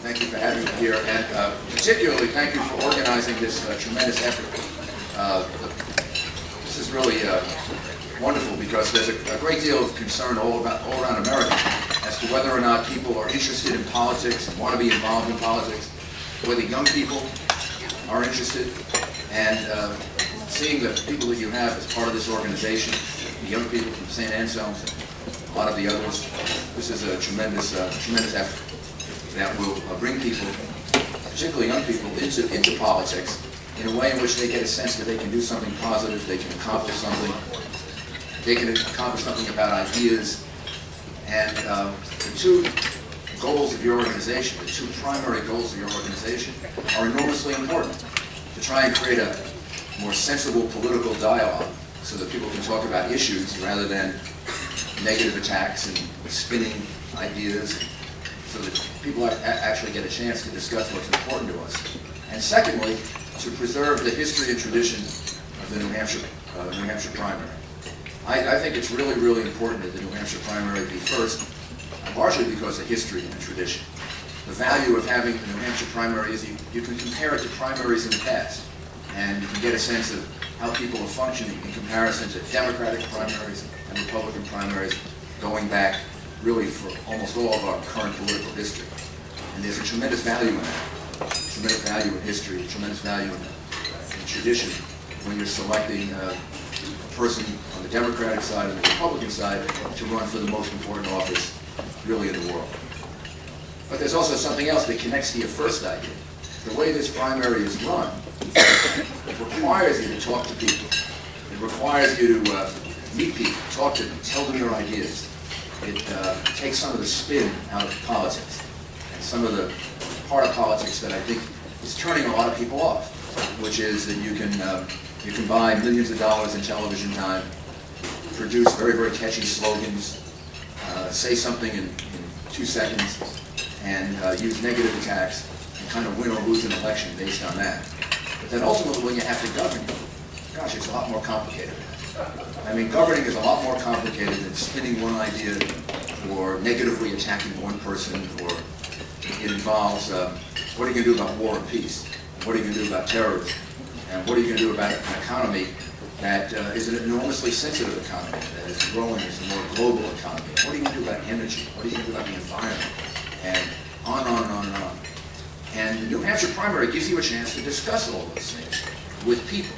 Thank you for having me here, and particularly thank you for organizing this tremendous effort. This is really wonderful because there's a great deal of concern all around America as to whether or not people are interested in politics and want to be involved in politics, whether young people are interested, and seeing the people that you have as part of this organization, the young people from St. Anselm's and a lot of the others, this is a tremendous effort that will bring people, particularly young people, into politics in a way in which they get a sense that they can do something positive, they can accomplish something about ideas. And the two goals of your organization, the two primary goals of your organization, are enormously important. To try and create a more sensible political dialogue so that people can talk about issues rather than negative attacks and spinning ideas, so that people actually get a chance to discuss what's important to us. And secondly, to preserve the history and tradition of the New Hampshire primary. I think it's really, really important that the New Hampshire primary be first, largely because of history and tradition. The value of having the New Hampshire primary is you can compare it to primaries in the past, and you can get a sense of how people are functioning in comparison to Democratic primaries and Republican primaries going back really for almost all of our current political history. And there's a tremendous value in that, tremendous value in history, tremendous value in tradition when you're selecting a person on the Democratic side and the Republican side to run for the most important office really in the world. But there's also something else that connects to your first idea. The way this primary is run, it requires you to talk to people. It requires you to meet people, talk to them, tell them your ideas. It takes some of the spin out of politics and some of the part of politics that I think is turning a lot of people off, which is that you can buy millions of dollars in television time, produce very, very catchy slogans, say something in 2 seconds, and use negative attacks and kind of win or lose an election based on that. But then ultimately when you have to govern, gosh, it's a lot more complicated. I mean, governing is a lot more complicated than spinning one idea or negatively attacking one person, or it involves what are you going to do about war and peace? What are you going to do about terrorism? And what are you going to do about an economy that is an enormously sensitive economy, that is growing as a more global economy? What are you going to do about energy? What are you going to do about the environment? And on and on and on and on. And the New Hampshire primary gives you a chance to discuss all those things with people.